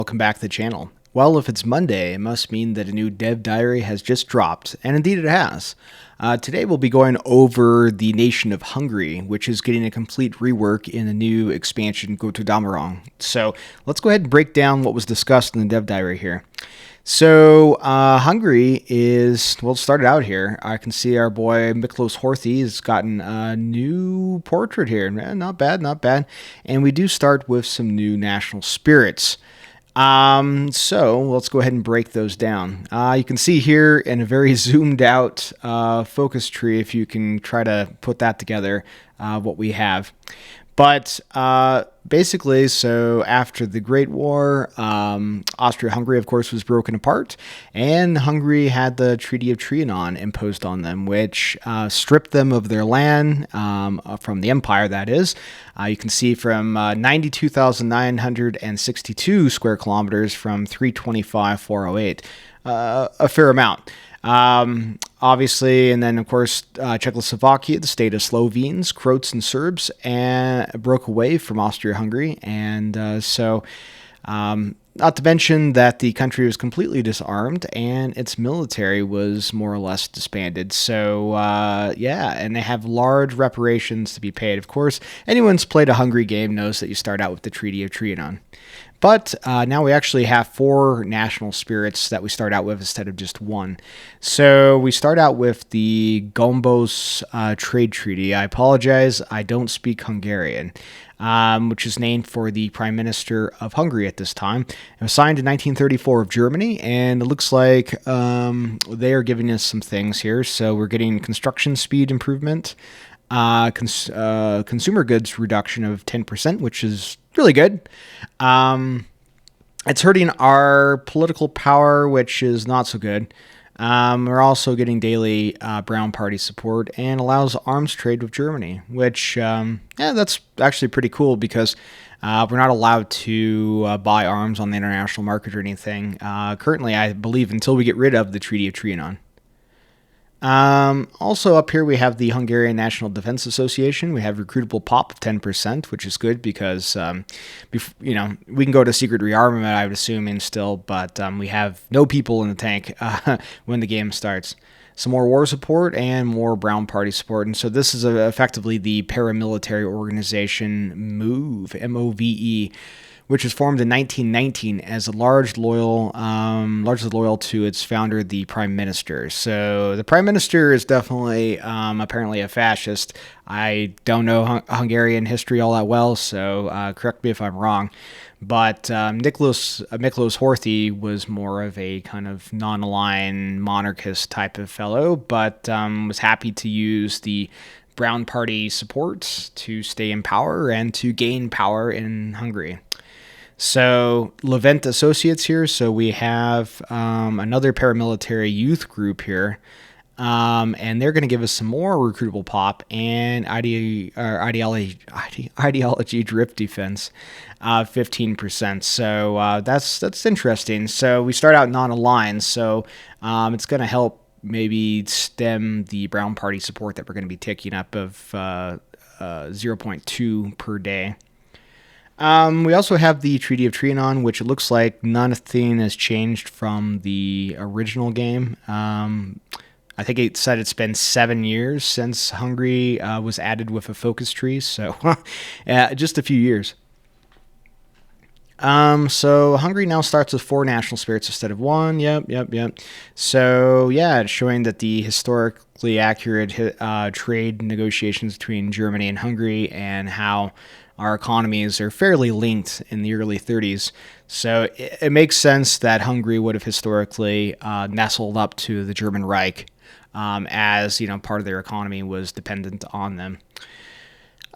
Welcome back to the channel. Well, if it's Monday, it must mean that a new dev diary has just dropped, and indeed it has. Today we'll be going over the nation of Hungary, which is getting a complete rework in the new expansion Götterdämmerung. So let's go ahead and break down what was discussed in the dev diary here. So Hungary is, well, started out here. I can see our boy Miklos Horthy has gotten a new portrait here. Not bad, not bad. And we do start with some new national spirits. So let's go ahead and break those down. You can see here in a very zoomed out focus tree, if you can try to put that together, what we have. But basically, so after the Great War, Austria-Hungary, of course, was broken apart, and Hungary had the Treaty of Trianon imposed on them, which stripped them of their land from the empire, that is. You can see from 92,962 square kilometers from 325,408, a fair amount. Obviously, and then of course Czechoslovakia, the state of Slovenes, Croats, and Serbs, and broke away from Austria-Hungary, and not to mention that the country was completely disarmed and its military was more or less disbanded. So yeah, and they have large reparations to be paid. Of course, anyone who's played a Hungary game knows that you start out with the Treaty of Trianon. But now we actually have 4 national spirits that we start out with instead of just one. So we start out with the Gombos Trade Treaty. I apologize, I don't speak Hungarian, which is named for the Prime Minister of Hungary at this time. It was signed in 1934 of Germany, and it looks like they are giving us some things here. So we're getting construction speed improvement, consumer goods reduction of 10%, which is really good. It's hurting our political power, which is not so good. We're also getting daily Brown Party support and allows arms trade with Germany, which, yeah, that's actually pretty cool because we're not allowed to buy arms on the international market or anything. Currently, I believe, until we get rid of the Treaty of Trianon. Also up here we have the Hungarian National Defense Association. We have recruitable pop of 10%, which is good because, we can go to secret rearmament, I would assume, and still, but we have no people in the tank when the game starts. Some more war support and more Brown Party support. And so this is effectively the paramilitary organization MOVE, M-O-V-E, which was formed in 1919 as a largely loyal to its founder, the Prime Minister. So the Prime Minister is definitely apparently a fascist. I don't know Hungarian history all that well, so correct me if I'm wrong. But Miklos Horthy was more of a kind of non-aligned monarchist type of fellow, but was happy to use the Brown Party support to stay in power and to gain power in Hungary. So Levent Associates here. So we have another paramilitary youth group here, and they're going to give us some more recruitable pop and ideology drift defense, 15%. So that's interesting. So we start out non-aligned. So it's going to help maybe stem the Brown Party support that we're going to be taking up of 0.2 per day. We also have the Treaty of Trianon, which it looks like nothing has changed from the original game. I think it said it's been 7 years since Hungary was added with a focus tree, so just a few years. So Hungary now starts with 4 national spirits instead of 1. Yep. So yeah, it's showing that the historically accurate trade negotiations between Germany and Hungary and how our economies are fairly linked in the early 30s. So it makes sense that Hungary would have historically nestled up to the German Reich, as part of their economy was dependent on them.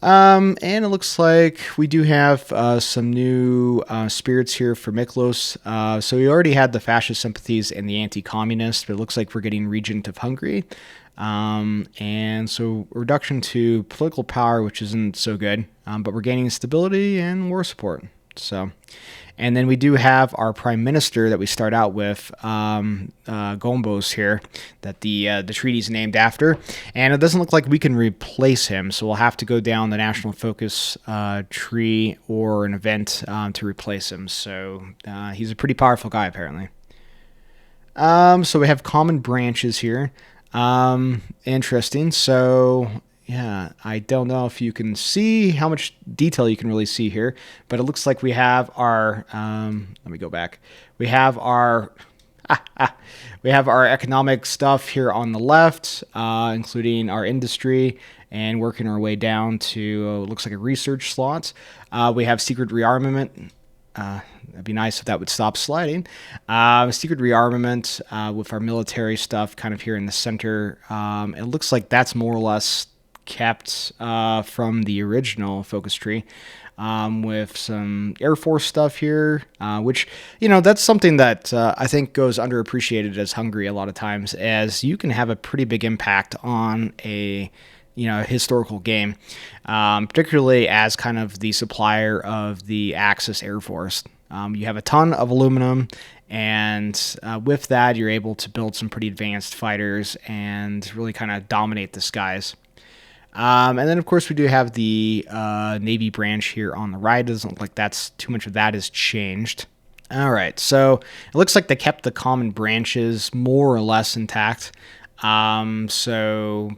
And it looks like we do have some new spirits here for Miklos. So we already had the fascist sympathies and the anti-communist, but it looks like we're getting Regent of Hungary. And so reduction to political power, which isn't so good, but we're gaining stability and war support. So, and then we do have our prime minister that we start out with, Gombos here, that the treaty's named after, and it doesn't look like we can replace him. So we'll have to go down the national focus tree or an event to replace him. So he's a pretty powerful guy apparently. So we have common branches here. Interesting. So yeah, I don't know if you can see how much detail you can really see here, but it looks like we have our, let me go back. We have our, we have our economic stuff here on the left, including our industry, and working our way down to, looks like a research slot. We have secret rearmament. It'd be nice if that would stop sliding. Secret rearmament with our military stuff kind of here in the center. It looks like that's more or less kept from the original focus tree, with some Air Force stuff here, which, that's something that I think goes underappreciated as Hungary a lot of times, as you can have a pretty big impact on a historical game, particularly as kind of the supplier of the Axis Air Force. You have a ton of aluminum, and with that, you're able to build some pretty advanced fighters and really kind of dominate the skies. And then, of course, we do have the Navy branch here on the right. It doesn't look like that's too much of that has changed. All right, so it looks like they kept the common branches more or less intact. So,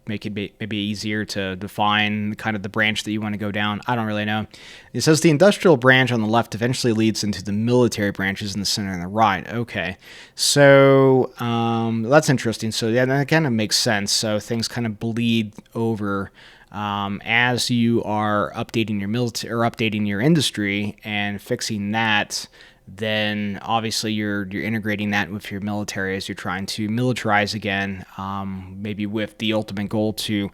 make it maybe easier to define kind of the branch that you want to go down. I don't really know. It says the industrial branch on the left eventually leads into the military branches in the center and the right. Okay, so that's interesting. So yeah, that kind of makes sense. So things kind of bleed over as you are updating your military or updating your industry and fixing that. Then obviously you're integrating that with your military as you're trying to militarize again, maybe with the ultimate goal to,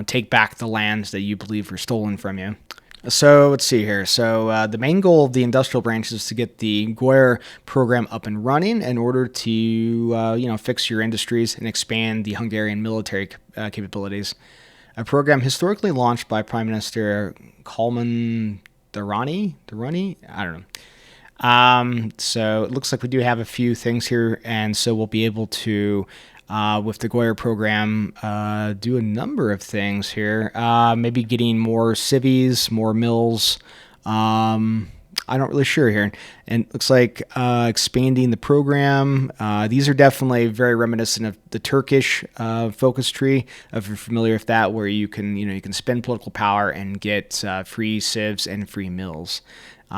take back the lands that you believe were stolen from you. So let's see here. So the main goal of the industrial branch is to get the Goyer program up and running in order to, fix your industries and expand the Hungarian military capabilities. A program historically launched by Prime Minister Kalman Durrani? I don't know. So it looks like we do have a few things here, and so we'll be able to, with the Goyer program, do a number of things here. Maybe getting more civies, more mills. I'm not really sure here. And it looks like expanding the program. These are definitely very reminiscent of the Turkish focus tree, if you're familiar with that, where you can spend political power and get free civs and free mills. So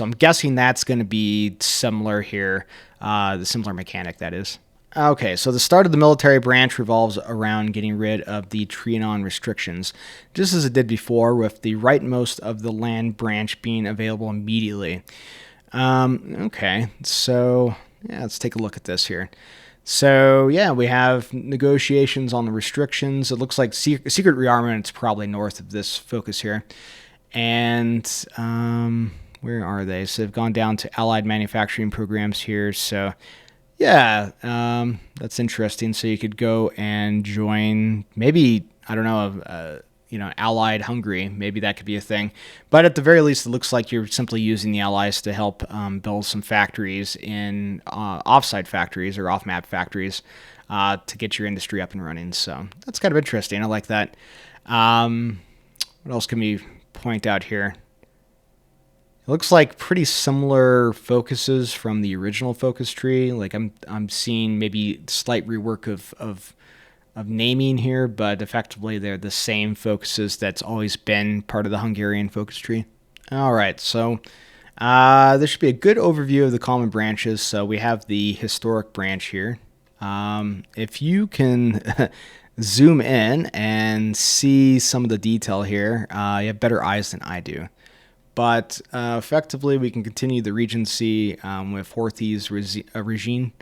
I'm guessing that's going to be similar here, the similar mechanic, that is. Okay, so the start of the military branch revolves around getting rid of the Trianon restrictions, just as it did before, with the rightmost of the land branch being available immediately. Okay, so yeah, let's take a look at this here. So yeah, we have negotiations on the restrictions. It looks like secret rearmament is probably north of this focus here. And where are they? So they've gone down to allied manufacturing programs here. So yeah, that's interesting. So you could go and join, maybe, I don't know, allied Hungary. Maybe that could be a thing. But at the very least, it looks like you're simply using the allies to help build some factories in offsite factories or off-map factories to get your industry up and running. So that's kind of interesting. I like that. What else can we point out here? It looks like pretty similar focuses from the original focus tree. Like I'm seeing maybe slight rework of naming here, but effectively they're the same focuses that's always been part of the Hungarian focus tree. All right, so this should be a good overview of the common branches. So we have the historic branch here. If you can zoom in and see some of the detail here, you have better eyes than I do. But effectively, we can continue the regency with Horthy's regime,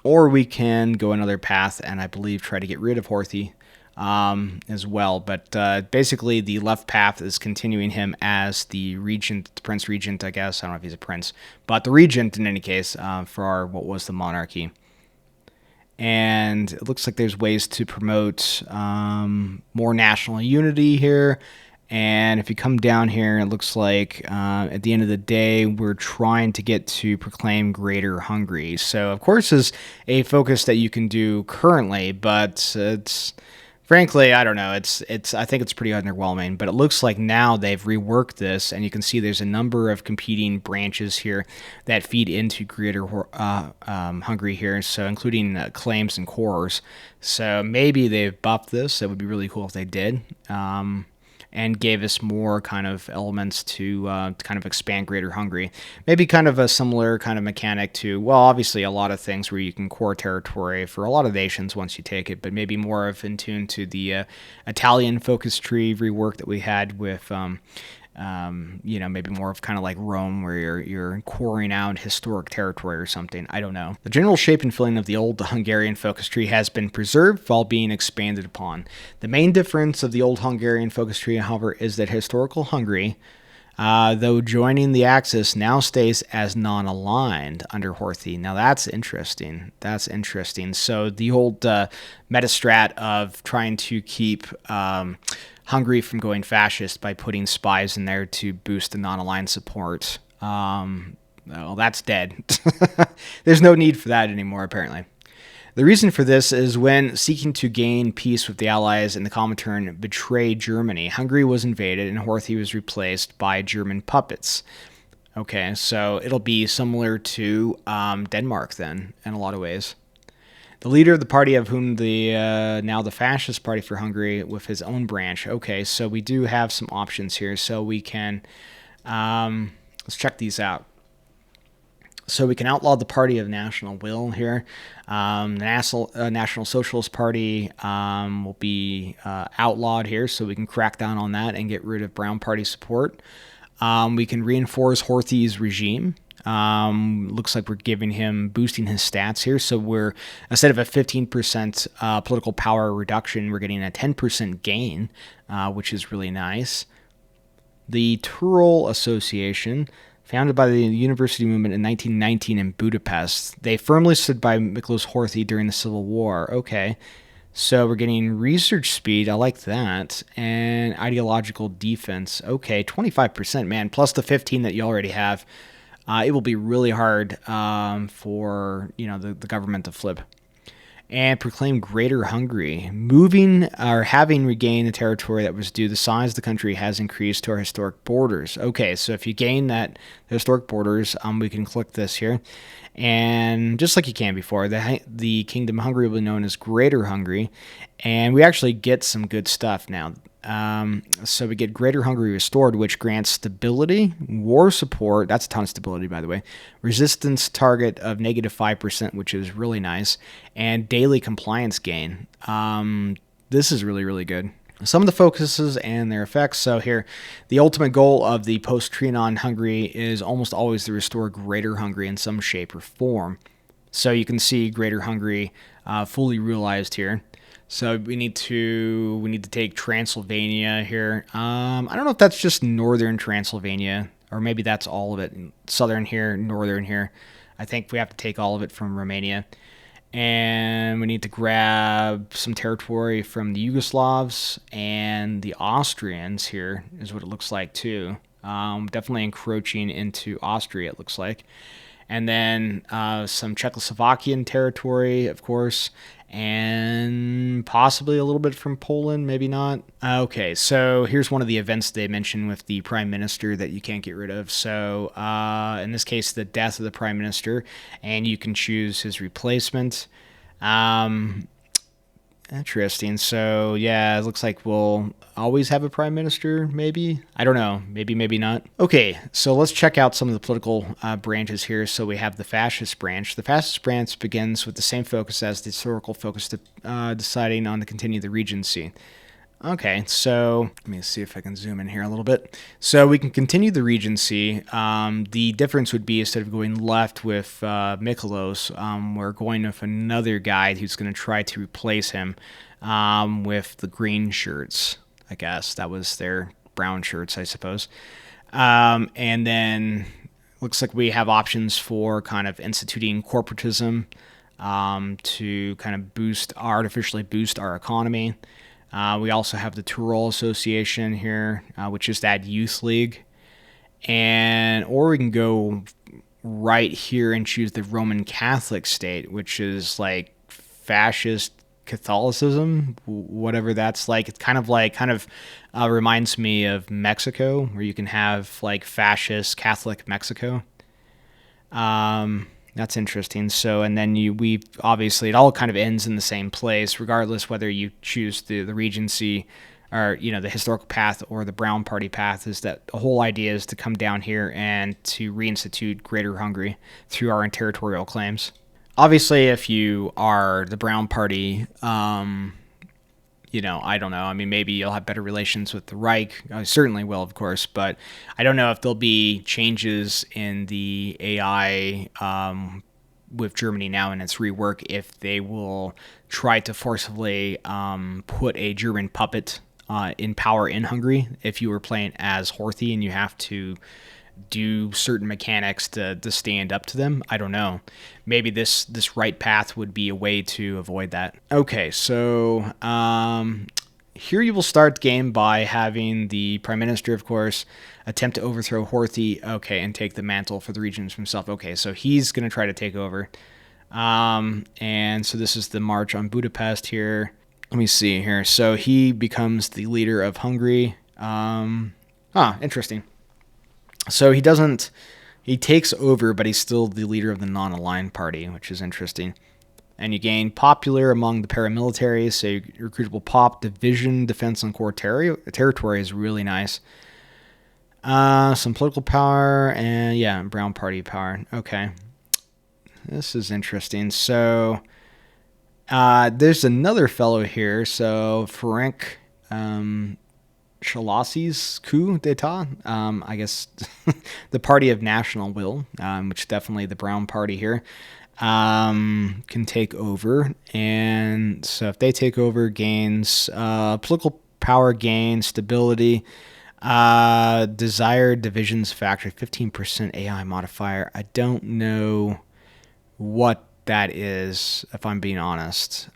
or we can go another path and I believe try to get rid of Horthy as well. But basically, the left path is continuing him as the regent, the prince regent, I guess. I don't know if he's a prince, but the regent in any case for what was the monarchy. And it looks like there's ways to promote more national unity here. And if you come down here, it looks like at the end of the day, we're trying to get to proclaim Greater Hungary. So, of course, is a focus that you can do currently, but it's frankly, I don't know. I think it's pretty underwhelming, but it looks like now they've reworked this, and you can see there's a number of competing branches here that feed into Greater Hungary here, so including claims and cores. So maybe they've buffed this. It would be really cool if they did. And gave us more kind of elements to kind of expand Greater Hungary. Maybe kind of a similar kind of mechanic to, well, obviously a lot of things where you can core territory for a lot of nations once you take it, but maybe more of in tune to the Italian focus tree rework that we had with maybe more of kind of like Rome, where you're coring out historic territory or something. I don't know. The general shape and feeling of the old Hungarian focus tree has been preserved while being expanded upon. The main difference of the old Hungarian focus tree, however, is that historical Hungary, though joining the axis, now stays as non-aligned under Horthy. Now that's interesting. So the old metastrat of trying to keep Hungary from going fascist by putting spies in there to boost the non-aligned support. Well, that's dead. There's no need for that anymore, apparently. The reason for this is when seeking to gain peace with the Allies and the Comintern betrayed Germany, Hungary was invaded and Horthy was replaced by German puppets. Okay, so it'll be similar to Denmark then, in a lot of ways. The leader of the party, of whom now the Fascist Party for Hungary, with his own branch. Okay, so we do have some options here. So we can, let's check these out. So we can outlaw the Party of National Will here. The National Socialist Party will be outlawed here, so we can crack down on that and get rid of Brown Party support. We can reinforce Horthy's regime. Looks like we're boosting his stats here. So we're, instead of a 15% political power reduction, we're getting a 10% gain, which is really nice. The Tyrol Association, founded by the University Movement in 1919 in Budapest, they firmly stood by Miklos Horthy during the Civil War. Okay. So we're getting research speed. I like that. And ideological defense. Okay, 25%, man, plus the 15 that you already have. It will be really hard for the government to flip. And proclaim Greater Hungary. Moving or having regained the territory that was due, the size of the country has increased to our historic borders. Okay, so if you gain that historic borders, we can click this here. And just like you can before, the Kingdom of Hungary will be known as Greater Hungary. And we actually get some good stuff now. So we get Greater Hungary restored, which grants stability, war support. That's a ton of stability, by the way. Resistance target of -5%, which is really nice. And daily compliance gain. This is really, really good. Some of the focuses and their effects. So here, the ultimate goal of the post-Trianon Hungary is almost always to restore Greater Hungary in some shape or form. So you can see Greater Hungary fully realized here. So we need to take Transylvania here. I don't know if that's just northern Transylvania, or maybe that's all of it. Southern here, northern here. I think we have to take all of it from Romania. And we need to grab some territory from the Yugoslavs and the Austrians here, is what it looks like too. Definitely encroaching into Austria, it looks like. And then some Czechoslovakian territory, of course, and possibly a little bit from Poland, maybe not. Okay, so here's one of the events they mentioned with the prime minister that you can't get rid of. So in this case, the death of the prime minister, and you can choose his replacement. Interesting. So yeah, it looks like we'll always have a prime minister, maybe. I don't know. Maybe not. Okay, so let's check out some of the political branches here. So we have the fascist branch. The fascist branch begins with the same focus as the historical focus, deciding on to continue the regency. Okay, so let me see if I can zoom in here a little bit. So we can continue the regency. The difference would be, instead of going left with Miklos, we're going with another guy who's going to try to replace him with the green shirts, I guess. That was their brown shirts, I suppose. And then looks like we have options for kind of instituting corporatism to kind of artificially boost our economy. We also have the Tyrol Association here, which is that youth league. And or we can go right here and choose the Roman Catholic state, which is like fascist Catholicism, whatever that's like. It's kind of reminds me of Mexico, where you can have like fascist Catholic Mexico. That's interesting. So, and then we obviously it all kind of ends in the same place, regardless whether you choose the Regency or the historical path or the Brown Party path. Is that the whole idea is to come down here and to reinstitute Greater Hungary through our territorial claims. Obviously, if you are the Brown Party, I don't know. I mean, maybe you'll have better relations with the Reich. I certainly will, of course, but I don't know if there'll be changes in the AI with Germany now in its rework, if they will try to forcibly put a German puppet in power in Hungary. If you were playing as Horthy and you have to do certain mechanics to stand up to them, I don't know. Maybe this right path would be a way to avoid that. Okay, so here you will start the game by having the Prime Minister, of course, attempt to overthrow Horthy, okay, and take the mantle for the regions himself. Okay, so he's going to try to take over. And so this is the March on Budapest here. Let me see here. So he becomes the leader of Hungary. Interesting. So he takes over, but he's still the leader of the non-aligned party, which is interesting. And you gain popular among the paramilitaries, so recruitable pop, division, defense on core territory is really nice. Some political power, and Brown Party power. Okay. This is interesting. So there's another fellow here. So Ferenc Shalassi's coup d'etat, I guess the Party of National Will, which definitely the Brown Party here, can take over. And so if they take over, gains political power, gain stability, desired divisions factor, 15% AI modifier. I don't know what that is, if I'm being honest.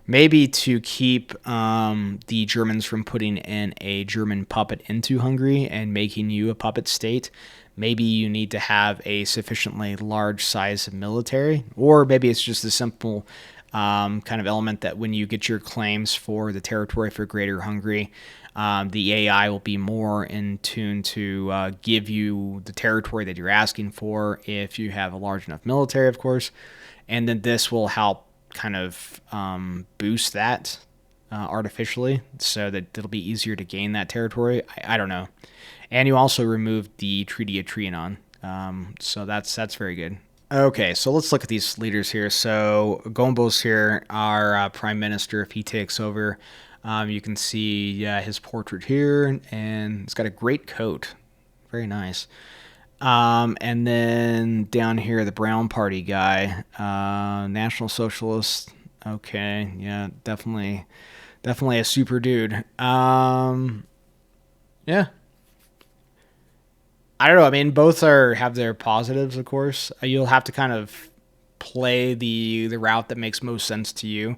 Maybe to keep the Germans from putting in a German puppet into Hungary and making you a puppet state. Maybe you need to have a sufficiently large size of military, or maybe it's just a simple kind of element that when you get your claims for the territory for Greater Hungary, the AI will be more in tune to give you the territory that you're asking for if you have a large enough military, of course. And then this will help kind of boost that artificially so that it'll be easier to gain that territory. I don't know. And you also removed the Treaty of Trianon. So that's very good. Okay, so let's look at these leaders here. So Gombo's here, our prime minister, if he takes over. You can see his portrait here, and he's got a great coat. Very nice. And then down here, the Brown Party guy, National Socialist. Okay, yeah, definitely a super dude. Yeah. I don't know. I mean, both have their positives, of course. You'll have to kind of play the route that makes most sense to you.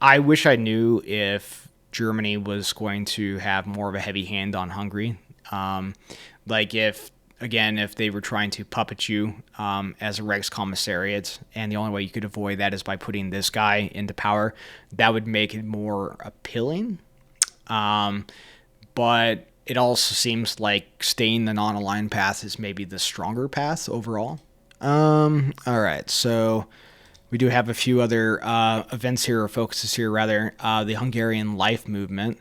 I wish I knew if Germany was going to have more of a heavy hand on Hungary. Like if they were trying to puppet you as a Reichskommissariat, and the only way you could avoid that is by putting this guy into power, that would make it more appealing. But it also seems like staying the non-aligned path is maybe the stronger path overall. All right, so we do have a few other events here, or focuses here, rather. The Hungarian Life Movement.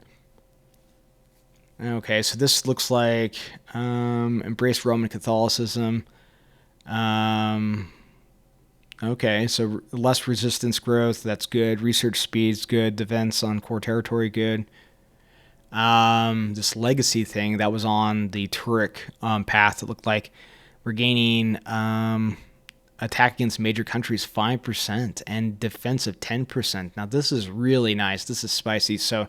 Okay, so this looks like embrace Roman Catholicism. Okay, so less resistance growth, that's good. Research speed's good. Defense on core territory, good. This legacy thing that was on the Turek path, it looked like we're gaining attack against major countries 5% and defense of 10%. Now this is really nice. This is spicy. So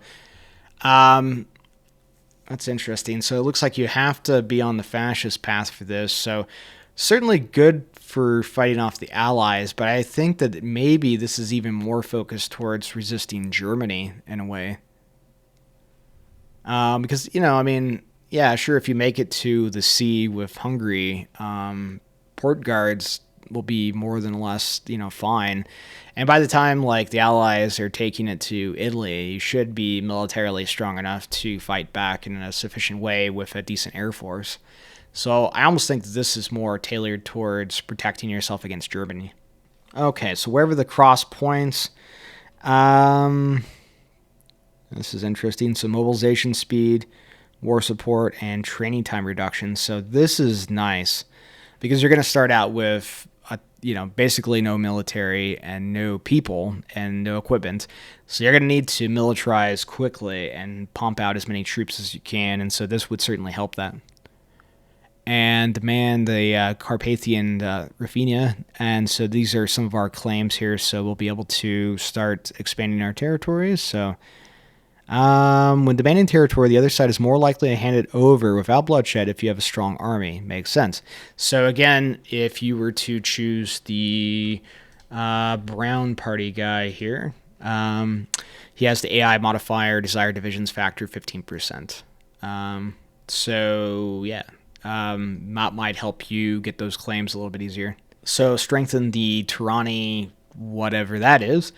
that's interesting. So it looks like you have to be on the fascist path for this. So Certainly good for fighting off the Allies, but I think that maybe this is even more focused towards resisting Germany in a way. Because, I mean, yeah, sure, if you make it to the sea with Hungary, port guards will be more than less, fine. And by the time, like, the Allies are taking it to Italy, you should be militarily strong enough to fight back in a sufficient way with a decent air force. So I almost think that this is more tailored towards protecting yourself against Germany. Okay, so wherever the cross points, um, this is interesting. So mobilization speed, war support, and training time reduction. So this is nice because you're going to start out with basically no military and no people and no equipment. So you're going to need to militarize quickly and pump out as many troops as you can. And so this would certainly help that. And demand the Carpathian Ruthenia. And so these are some of our claims here. So we'll be able to start expanding our territories. So when demanding territory, the other side is more likely to hand it over without bloodshed if you have a strong army. Makes sense. So again, if you were to choose the Brown Party guy here, he has the AI modifier, desired divisions factor 15%. So yeah, that might help you get those claims a little bit easier. So strengthen the tyranny, whatever that is.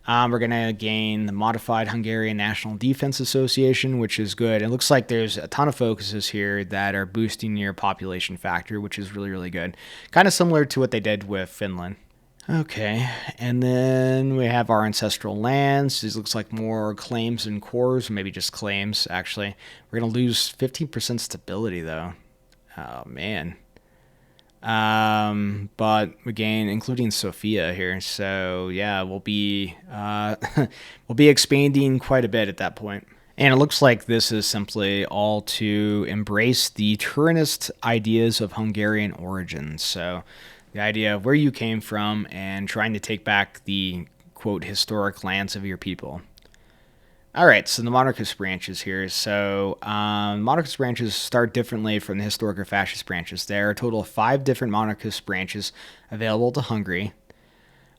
We're going to gain the Modified Hungarian National Defense Association, which is good. It looks like there's a ton of focuses here that are boosting your population factor, which is really, really good. Kind of similar to what they did with Finland. Okay, and then we have our ancestral lands. This looks like more claims and cores, or maybe just claims, actually. We're going to lose 15% stability, though. Oh, man. But again, including Sophia here. So yeah, we'll be expanding quite a bit at that point. And it looks like this is simply all to embrace the Turinist ideas of Hungarian origins. So the idea of where you came from and trying to take back the, quote, historic lands of your people. All right, so the monarchist branches here. So monarchist branches start differently from the historic or fascist branches. There are a total of 5 different monarchist branches available to Hungary.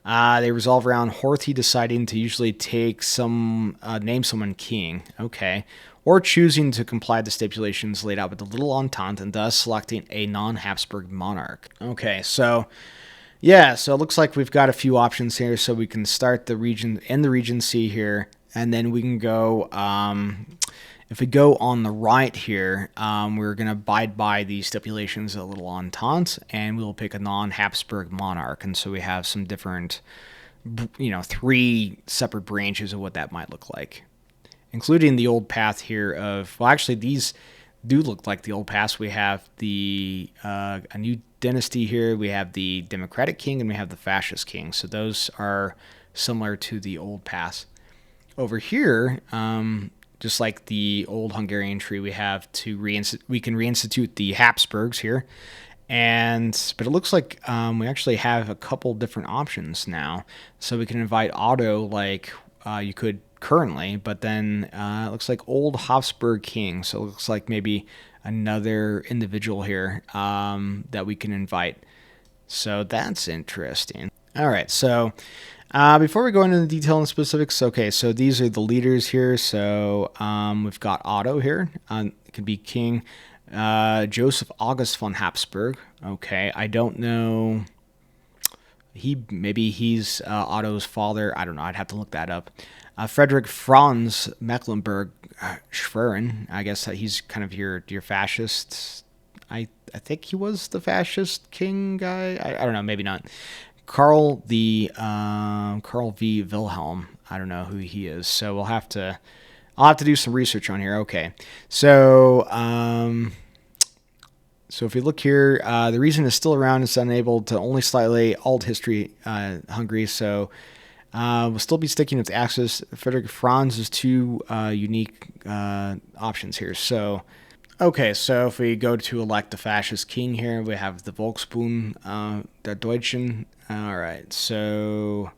They revolve around Horthy deciding to usually name someone king, okay, or choosing to comply to the stipulations laid out with the Little Entente and thus selecting a non-Habsburg monarch. Okay, so yeah, so it looks like we've got a few options here. So we can start the region in the Regency here. And then we can go, if we go on the right here, we're going to abide by the stipulations of the Little Entente, and we'll pick a non-Habsburg monarch. And so we have some different, 3 separate branches of what that might look like, including the old path here of, well, actually, these do look like the old paths. We have a new dynasty here. We have the Democratic King, and we have the Fascist King. So those are similar to the old paths. Over here, just like the old Hungarian tree, we can reinstitute the Habsburgs here, but it looks like we actually have a couple different options now. So we can invite Otto like you could currently, but then it looks like old Habsburg king. So it looks like maybe another individual here that we can invite. So that's interesting. All right, so. Before we go into the detail and specifics, okay, so these are the leaders here. So we've got Otto here. It could be King Joseph August von Habsburg. Okay, I don't know. Maybe he's Otto's father. I don't know. I'd have to look that up. Frederick Franz Mecklenburg Schwerin. I guess he's kind of your fascist. I think he was the fascist king guy. I don't know. Maybe not. Carl V. Wilhelm. I don't know who he is, so I'll have to do some research on here. Okay, so if we look here, the reason is still around is unable to only slightly alt history Hungary. So we'll still be sticking with the axis. Frederick Franz is 2 unique options here. So. Okay, so if we go to elect the fascist king here, we have the Volksbund der Deutschen. All right, so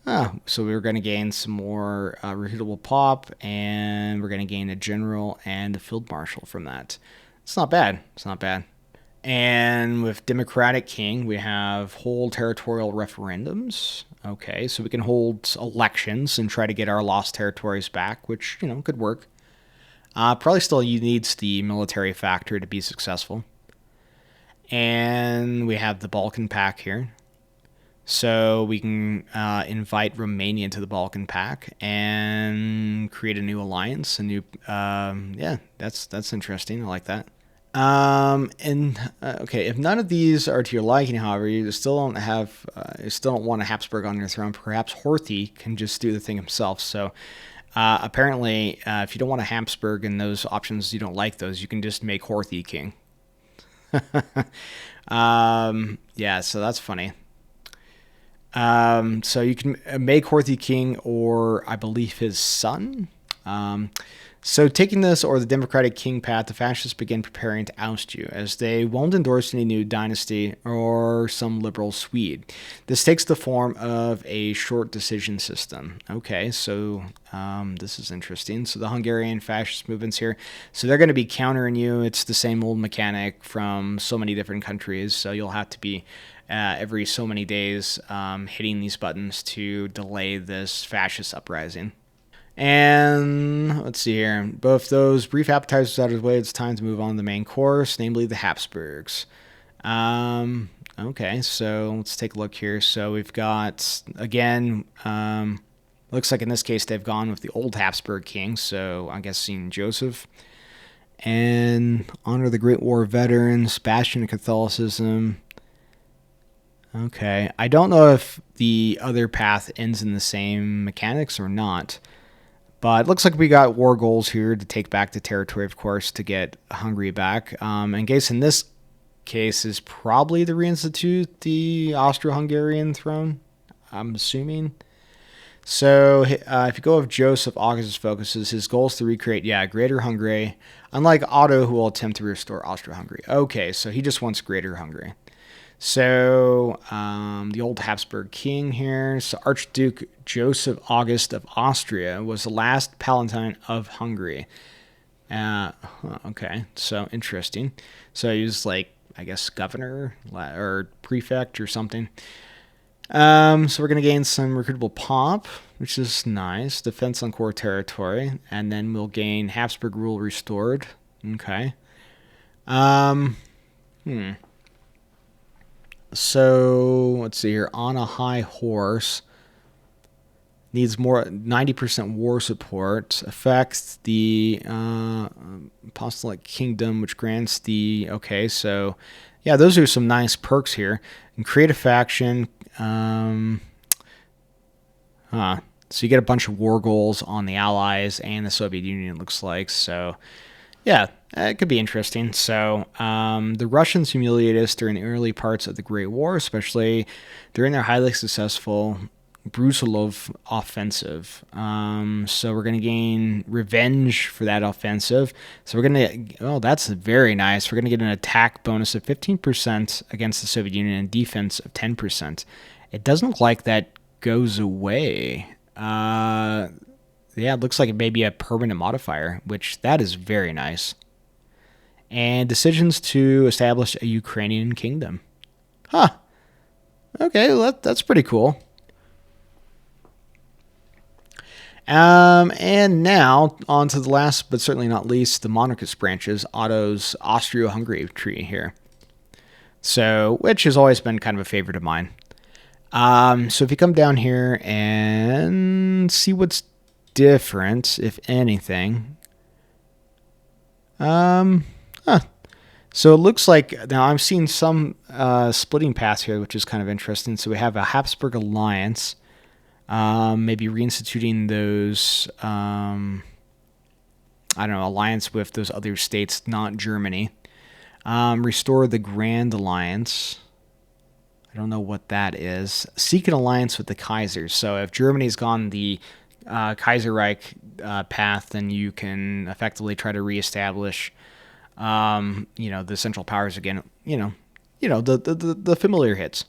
we're going to gain some more reputable pop, and we're going to gain a general and a field marshal from that. It's not bad. And with Democratic King, we have hold territorial referendums. Okay, so we can hold elections and try to get our lost territories back, which, could work. Probably still needs the military factor to be successful. And we have the Balkan Pact here. So we can invite Romania to the Balkan Pact and create a new alliance. Yeah, that's interesting. I like that. Okay, if none of these are to your liking, however, you still don't want a Habsburg on your throne. Perhaps Horthy can just do the thing himself. So apparently, if you don't want a Habsburg and those options you don't like those, you can just make Horthy king. Yeah, so that's funny. So you can make Horthy king, or I believe his son. So taking this or the Democratic King path, the fascists begin preparing to oust you, as they won't endorse any new dynasty or some liberal Swede. This takes the form of a short decision system. Okay, so this is interesting. So the Hungarian fascist movements here, so they're going to be countering you. It's the same old mechanic from so many different countries, so you'll have to be every so many days hitting these buttons to delay this fascist uprising. And let's see here. Both those brief appetizers out of the way, it's time to move on to the main course, namely the Habsburgs. Okay, so let's take a look here. So we've got, again, looks like in this case they've gone with the old Habsburg king, so I'm guessing Joseph. And honor the Great War veterans, bastion of Catholicism. Okay, I don't know if the other path ends in the same mechanics or not. But it looks like we got war goals here to take back the territory, of course, to get Hungary back. And guess in this case is probably to reinstitute the Austro-Hungarian throne, I'm assuming. So if you go with Joseph Augustus focuses, his goal is to recreate, Greater Hungary, unlike Otto, who will attempt to restore Austro-Hungary. Okay, so he just wants Greater Hungary. So the old Habsburg king here. So Archduke Joseph August of Austria was the last Palatine of Hungary. Okay, so interesting. So he was like, I guess, governor or prefect or something. So we're going to gain some recruitable pomp, which is nice. Defense on core territory. And then we'll gain Habsburg rule restored. Okay. So let's see here. On a high horse needs more 90% war support. Affects the apostolic kingdom, which grants the So yeah, those are some nice perks here. And create a faction. So you get a bunch of war goals on the Allies and the Soviet Union. It looks like so. Yeah, it could be interesting. So the Russians humiliated us during the early parts of the Great War, especially during their highly successful Brusilov offensive. So we're going to gain revenge for that offensive. So we're going to, that's very nice. We're going to get an attack bonus of 15% against the Soviet Union and defense of 10%. It doesn't look like that goes away. Yeah, it looks like it may be a permanent modifier, which that is very nice. And decisions to establish a Ukrainian kingdom. Huh. Okay, well, that's pretty cool. And now, on to the last, but certainly not least, the monarchist branches, Otto's Austro-Hungary treaty here. So, which has always been kind of a favorite of mine. So if you come down here and see what's different, if anything. So it looks like, now I'm seeing some splitting paths here, which is kind of interesting. So we have a Habsburg alliance, maybe reinstituting those, alliance with those other states, not Germany. Restore the Grand Alliance. I don't know what that is. Seek an alliance with the Kaisers. So if Germany's gone the Kaiserreich path, then you can effectively try to reestablish, the Central Powers again. The familiar hits.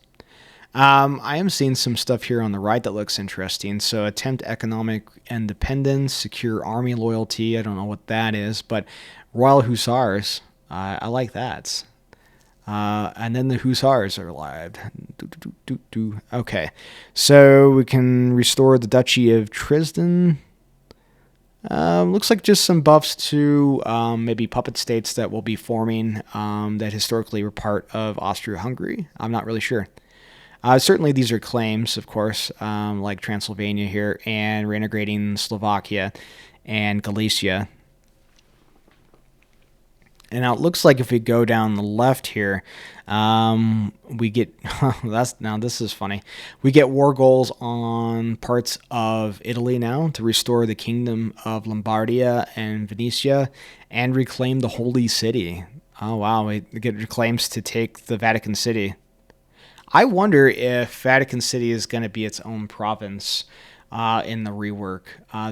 I am seeing some stuff here on the right that looks interesting. So attempt economic independence, secure army loyalty. I don't know what that is, but Royal Hussars. I like that. And then the Hussars are alive. Okay, so we can restore the Duchy of Tristan. Looks like just some buffs to maybe puppet states that will be forming that historically were part of Austria-Hungary. I'm not really sure. Certainly, these are claims, of course, like Transylvania here, and reintegrating Slovakia and Galicia. And now it looks like if we go down the left here, we get now this is funny. We get war goals on parts of Italy now to restore the kingdom of Lombardia and Venetia and reclaim the Holy City. Oh wow, we get claims to take the Vatican City. I wonder if Vatican City is going to be its own province in the rework.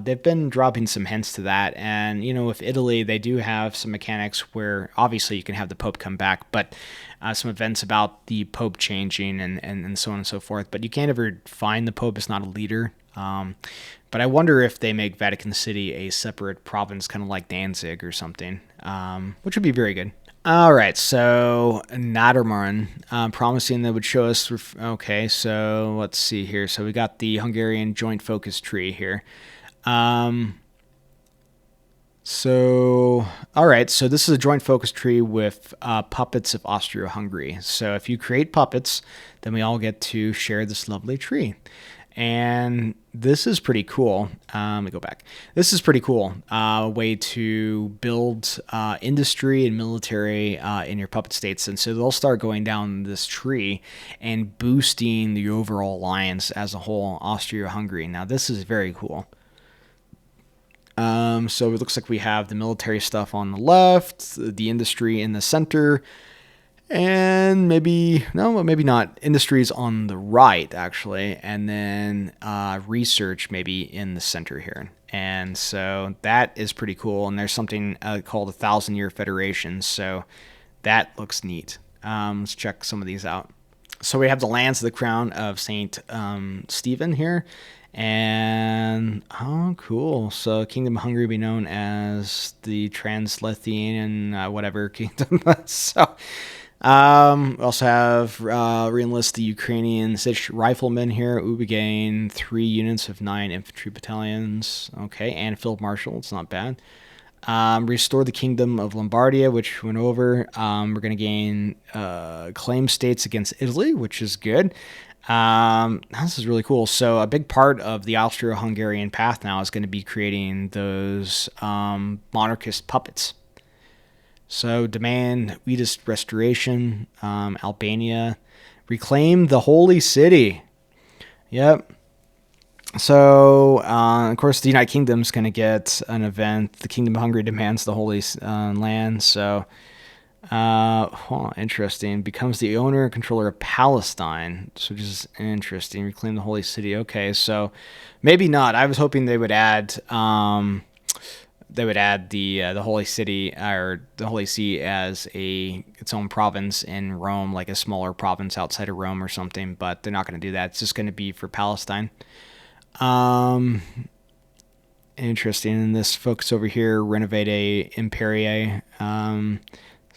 They've been dropping some hints to that. And, with Italy, they do have some mechanics where obviously you can have the Pope come back, but some events about the Pope changing and so on and so forth. But you can't ever find the Pope as not a leader. But I wonder if they make Vatican City a separate province, kind of like Danzig or something, which would be very good. All right, so Naderman promising that would show us. Okay, so let's see here. So we got the Hungarian joint focus tree here. So, all right, so this is a joint focus tree with puppets of Austria-Hungary. So if you create puppets, then we all get to share this lovely tree. And this is pretty cool. Let me go back. This is pretty cool. Way to build industry and military in your puppet states. And so they'll start going down this tree and boosting the overall alliance as a whole, Austria-Hungary. Now, this is very cool. So it looks like we have the military stuff on the left, the industry in the center, and maybe not. Industries on the right, actually, and then research maybe in the center here. And so that is pretty cool. And there's something called a 1,000-year federation. So that looks neat. Let's check some of these out. So we have the lands of the crown of Saint Stephen here. And cool. So Kingdom of Hungary be known as the Transleithian whatever kingdom. So we also have reenlist the Ukrainian Sich riflemen here. We gain 3 units of 9 infantry battalions. Okay, and field marshal. It's not bad. Restore the kingdom of Lombardia, which went over. We're going to gain claim states against Italy, which is good. This is really cool. So a big part of the Austro-Hungarian path now is going to be creating those monarchist puppets. So demand Uyghur restoration, Albania, reclaim the holy city. Yep. So, of course, the United Kingdom's going to get an event. The Kingdom of Hungary demands the holy land. So, interesting. Becomes the owner and controller of Palestine, which is interesting. Reclaim the holy city. Okay, so maybe not. I was hoping they would add the holy city or the holy see as its own province in Rome, like a smaller province outside of Rome or something. But they're not going to do that. It's just going to be for Palestine. Interesting. And this folks over here renovate a Imperia.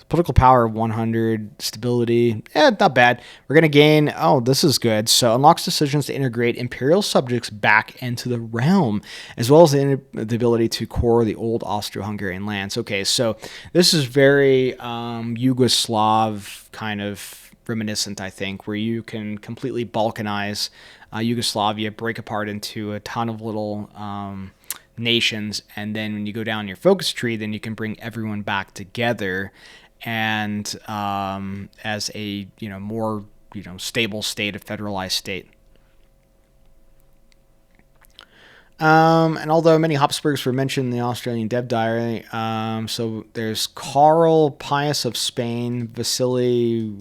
Political power 100, stability, not bad. We're going to gain, this is good. So unlocks decisions to integrate imperial subjects back into the realm, as well as the ability to core the old Austro-Hungarian lands. Okay, so this is very Yugoslav kind of reminiscent, I think, where you can completely balkanize Yugoslavia, break apart into a ton of little nations, and then when you go down your focus tree, then you can bring everyone back together and as a more stable state, a federalized state. And although many Habsburgs were mentioned in the Australian Dev Diary, so there's Karl Pius of Spain, Vasily,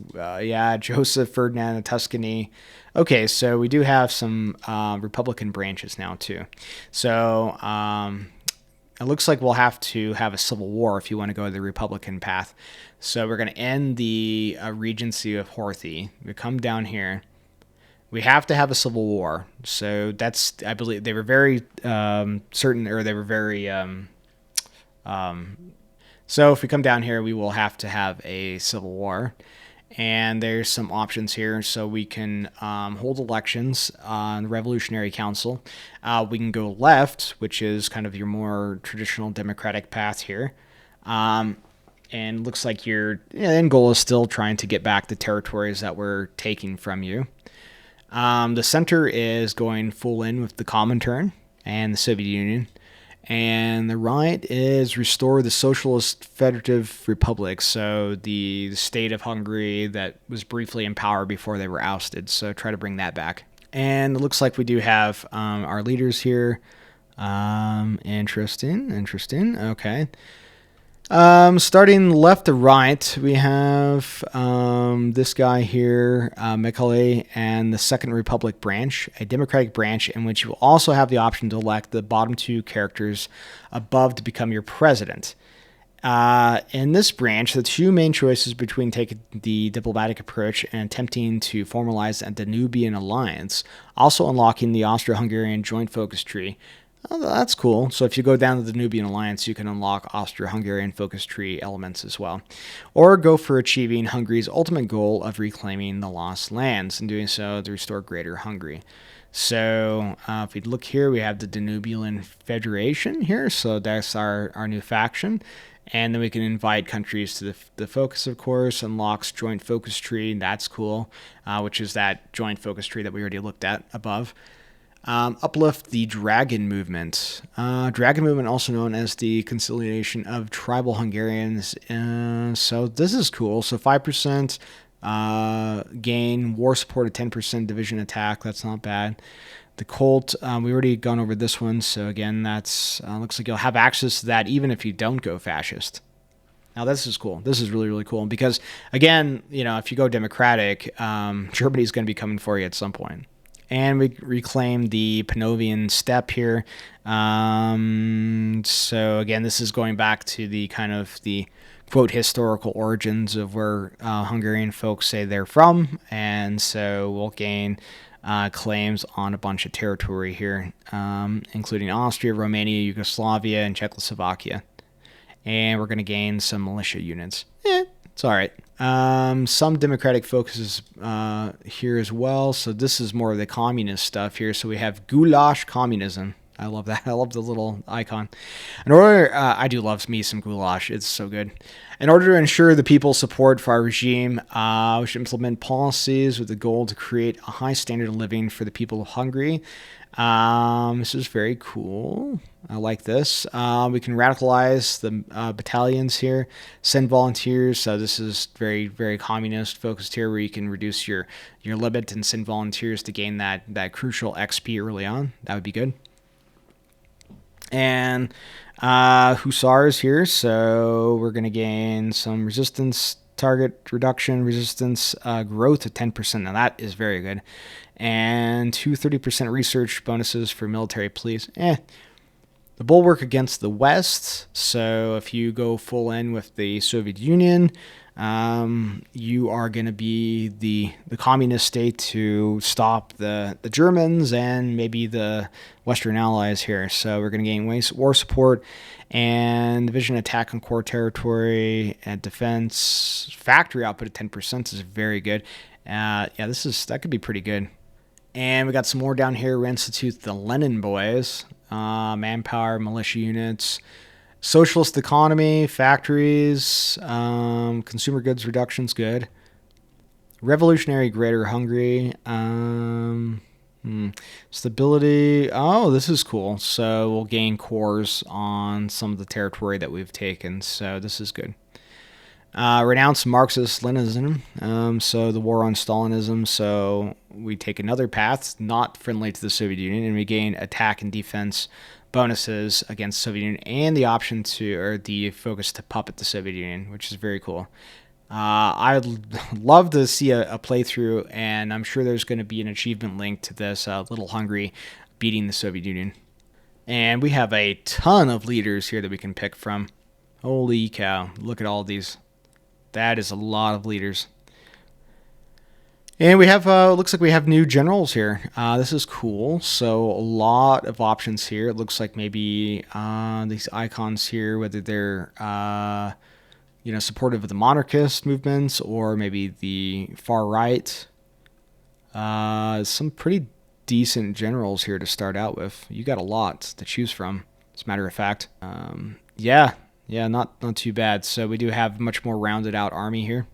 Joseph Ferdinand of Tuscany. Okay, so we do have some Republican branches now too. So it looks like we'll have to have a civil war if you want to go the Republican path. So we're going to end the regency of Horthy. We come down here. We have to have a civil war. So that's, I believe, they were very certain, or they were very... so if we come down here, we will have to have a civil war. And there's some options here. So we can hold elections on the Revolutionary Council. We can go left, which is kind of your more traditional democratic path here. And looks like your end goal is still trying to get back the territories that were taken from you. The center is going full in with the Comintern and the Soviet Union. And the right is restore the Socialist Federative Republic, so the state of Hungary that was briefly in power before they were ousted. So try to bring that back. And it looks like we do have our leaders here. Interesting. Okay. Starting left to right, we have this guy here, Mekale, and the Second Republic branch, a Democratic branch in which you will also have the option to elect the bottom two characters above to become your president. In this branch, the two main choices between taking the diplomatic approach and attempting to formalize a Danubian alliance, also unlocking the Austro-Hungarian joint focus tree. Oh, that's cool. So if you go down to the Nubian Alliance, you can unlock Austro-Hungarian focus tree elements as well. Or go for achieving Hungary's ultimate goal of reclaiming the lost lands, and doing so to restore Greater Hungary. So if we look here, we have the Danubian Federation here. So that's our new faction. And then we can invite countries to the focus, of course, unlocks joint focus tree. That's cool, which is that joint focus tree that we already looked at above. Uplift the Dragon Movement. Dragon Movement, also known as the Conciliation of Tribal Hungarians. So this is cool. So 5% gain, war support at 10% division attack. That's not bad. The Colt, we already gone over this one. So again, that's looks like you'll have access to that even if you don't go fascist. Now this is cool. This is really, really cool because, again, if you go democratic, Germany's going to be coming for you at some point. And we reclaim the Panovian steppe here. So again, this is going back to the kind of the quote historical origins of where Hungarian folks say they're from. And so we'll gain claims on a bunch of territory here, including Austria, Romania, Yugoslavia, and Czechoslovakia. And we're going to gain some militia units. It's all right. Some democratic focuses here as well. So this is more of the communist stuff here. So we have goulash communism. I love that. I love the little icon. In order, I do love me some goulash. It's so good. In order to ensure the people's support for our regime, we should implement policies with the goal to create a high standard of living for the people of Hungary. This is very cool. I like this. We can radicalize the battalions here, send volunteers. So this is very, very communist focused here, where you can reduce your limit and send volunteers to gain that crucial XP early on. That would be good. And hussars here. So we're going to gain some resistance, target reduction, resistance growth at 10%. Now that is very good. And 30% research bonuses for military police. The bulwark against the West. So if you go full in with the Soviet Union, you are going to be the communist state to stop the Germans and maybe the Western allies here. So we're going to gain war support and division attack on core territory and defense. Factory output at 10% is very good. That could be pretty good. And we got some more down here. We institute the Lenin Boys, manpower, militia units, socialist economy, factories, consumer goods reductions, good. Revolutionary Greater Hungary, stability. Oh, this is cool. So we'll gain cores on some of the territory that we've taken. So this is good. Renounce Marxist-Leninism, so the war on Stalinism. So we take another path, not friendly to the Soviet Union, and we gain attack and defense bonuses against the Soviet Union and the option to, or the focus to puppet the Soviet Union, which is very cool. I'd love to see a playthrough, and I'm sure there's going to be an achievement link to this, Little Hungary beating the Soviet Union. And we have a ton of leaders here that we can pick from. Holy cow, look at all these. That is a lot of leaders. And we have, looks like we have new generals here. This is cool. So a lot of options here. It looks like maybe these icons here, whether they're supportive of the monarchist movements or maybe the far right. Some pretty decent generals here to start out with. You got a lot to choose from, as a matter of fact. Yeah, not too bad. So we do have a much more rounded out army here.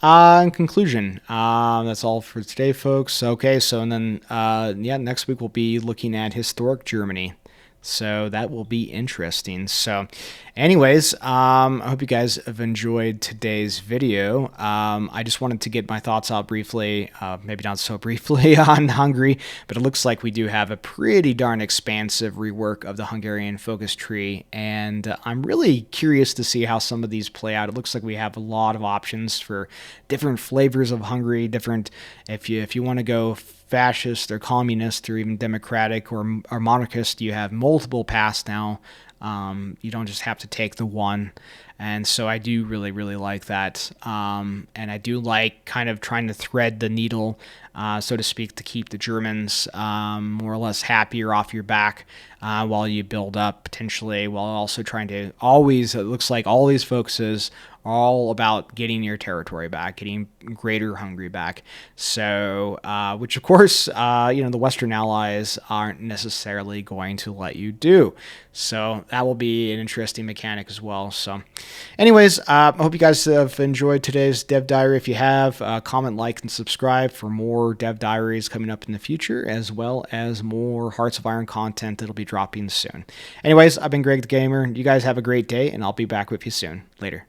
In conclusion, that's all for today, folks. Okay, so and then next week we'll be looking at historic Germany. So that will be interesting. So anyways, I hope you guys have enjoyed today's video. I just wanted to get my thoughts out briefly, maybe not so briefly, on Hungary, but it looks like we do have a pretty darn expansive rework of the Hungarian focus tree, and I'm really curious to see how some of these play out. It looks like we have a lot of options for different flavors of Hungary, different, if you want to go fascist or communist or even democratic or monarchist, you have multiple paths now. You don't just have to take the one. And so I do really, really like that. And I do like kind of trying to thread the needle, so to speak, to keep the Germans more or less happier off your back while you build up potentially, while also trying to always, it looks like all these focuses are all about getting your territory back, getting Greater Hungary back. So, which of course, the Western allies aren't necessarily going to let you do. So that will be an interesting mechanic as well. So anyways, I hope you guys have enjoyed today's Dev Diary. If you have, comment, like, and subscribe for more Dev Diaries coming up in the future, as well as more Hearts of Iron content that'll be dropping soon. Anyways, I've been Greg the Gamer. You guys have a great day, and I'll be back with you soon. Later.